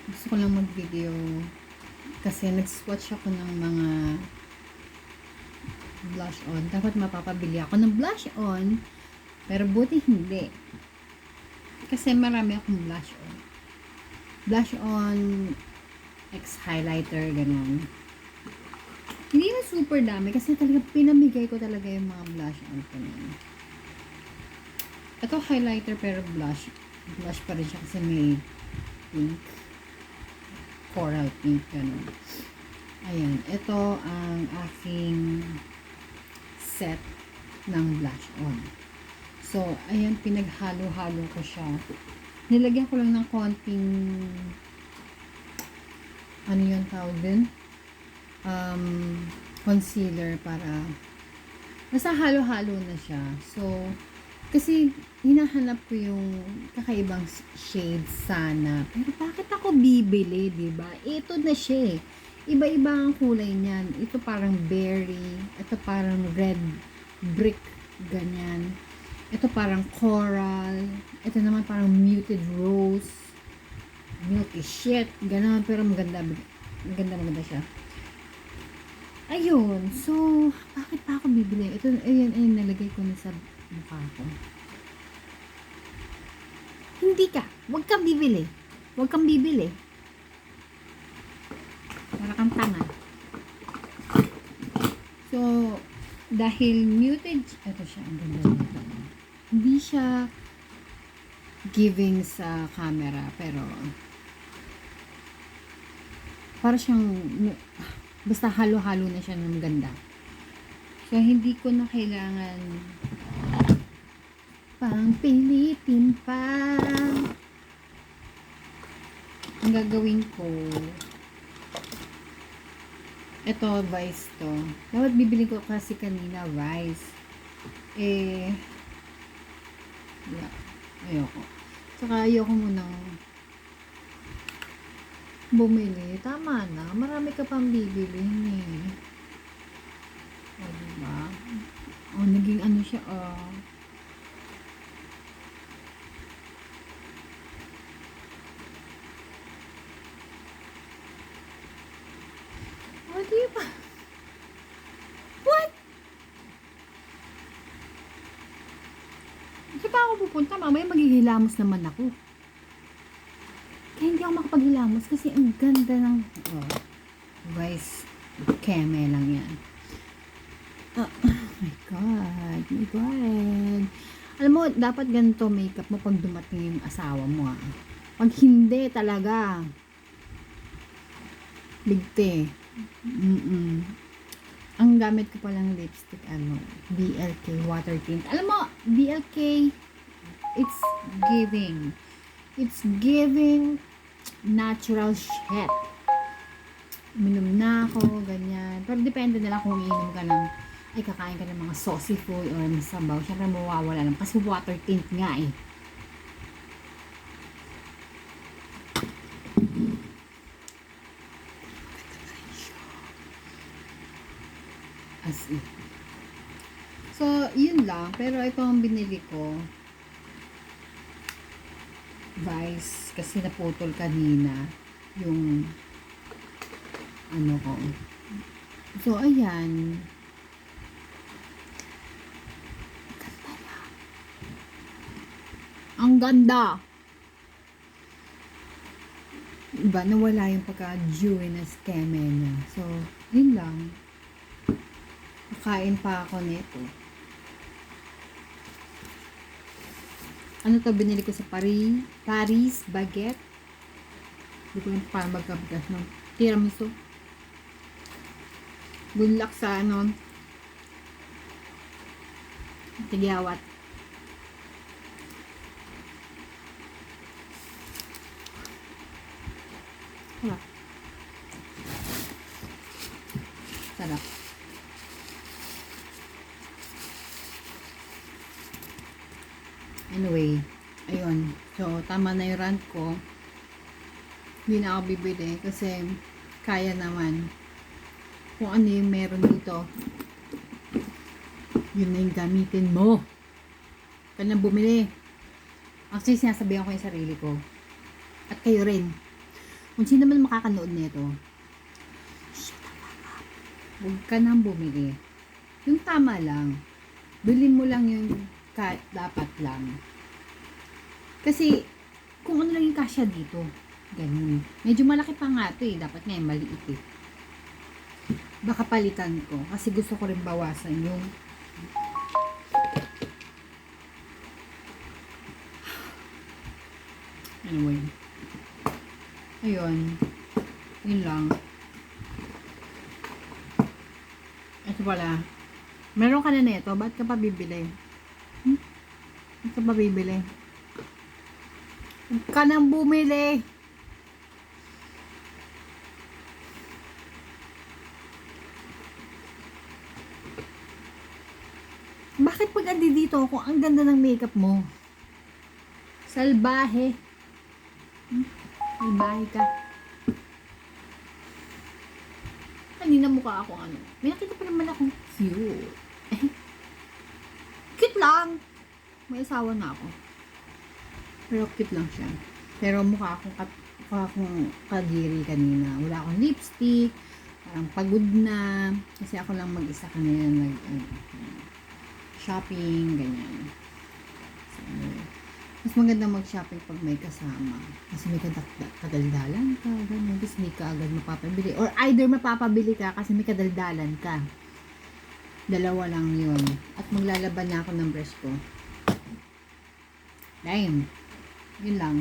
Gusto ko lang mag-video kasi nag-swatch ako ng mga blush on. Dapat mapapabili ako ng blush on, pero buti hindi. Kasi marami akong blush on. Blush on, ex-highlighter, ganun. Hindi na super dami kasi talaga pinamigay ko talaga yung mga blush on ko na. Ito highlighter pero blush. Blush pa rin siya kasi may pink. Coral pink, ganun. Ayan, ito ang aking set ng blush on. So, ayan, pinaghalo-halo ko siya. Nilagyan ko lang ng konting ano yung tawag din? Concealer para nasa halo-halo na siya. So, kasi hinahanap ko yung kakaibang shade sana. Pero bakit ako bibili, 'di ba? Ito na siya. Iba-iba ang kulay niyan. Ito parang berry, ito parang red brick, ganyan. Ito parang coral, ito naman parang muted rose, milky shit, ganun, pero maganda, maganda siya. Ayun, so, bakit pa ako bibili? Ito, ayun, nalagay ko na sa mukha ko. Hindi ka, wag kang bibili. Wag kang bibili. Para kang tanga. So, dahil muted, ito siya, ang ganda nito. Hindi siya giving sa camera, pero para siyang basta halo-halo na siya ng ganda. So, hindi ko na kailangan pang pilitin pa. Ang gagawin ko, ito, Vice to. Dapat bibili ko kasi kanina, Vice. Yeah, ayoko. Saka ayoko munang bumili. Tama na. Marami ka pang bibilihin eh. O, diba? O, naging ano siya, O, diba? What? Saan pa ako pupunta? Mamaya maghihilamos naman ako. Kaya hindi ako makapaghilamos kasi ang ganda ng, Vice, keme lang yan. Oh my God. My God. Alam mo, dapat ganito makeup mo pag dumating yung asawa mo, ah. Pag hindi talaga, bigte. Ang gamit ko palang lipstick, BLK water tint. Alam mo, BLK, it's giving. It's giving natural shit. Minom na ako, ganyan. Pero depende na lang kung iinom ka ng, ay kakain ka ng mga saucy food or masabaw. Siyempre mawawala lang. Kasi water tint nga eh. As in. So, yun lang. Pero ito ang binili ko. Vice. Kasi naputol kanina. Yung ano ko. So, ayan. Ganda na. Ang ganda. Diba, nawala yung pagka-dewy na skeme niya. So, yun lang. Kakain pa ako nito. Ano to, binili ko sa Paris Baguette. Hindi ko lang parang magkabigas ng tiramisu. Good luck sa tigyawat. Sarap. Sarap. Anyway, ayun. So, tama na yung rant ko. Hindi na ako bibili kasi kaya naman. Kung ano yung meron dito, yun na yung gamitin mo. Ka na bumili. Actually, sinasabihan ko yung sarili ko. At kayo rin. Kung sino man makakanood nito, huwag ka nang bumili. Yung tama lang. Bilhin mo lang yung dapat lang. Kasi, kung ano lang yung kasya dito. Ganun. Medyo malaki pa nga ito eh. Dapat nga yung maliit eh. Baka palitan ko. Kasi gusto ko rin bawasan yung anyway. Ayun. Yun lang. Ito pala. Meron ka na nito. Ba't ka pa bibili? Ba't ka pa bibili? Huwag ka nang bumili. Bakit pag andi dito ako, ang ganda ng makeup mo? Salbahe. Salbahe ka. Kanina mukha ako ano. May nakita pa naman akong cute. Cute lang. May asawa na ako. Pero cute lang siya. Pero mukha akong kadiri kanina. Wala akong lipstick. Parang pagod na. Kasi ako lang mag-isa kanina shopping, ganyan. So, mas maganda mag-shopping pag may kasama. Kasi may kadaldalan ka, ganyan. Kasi hindi ka agad mapapabili. Or either mapapabili ka kasi may kadaldalan ka. Dalawa lang yun. At maglalaban na ako ng brush ko. Damn. Yun lang.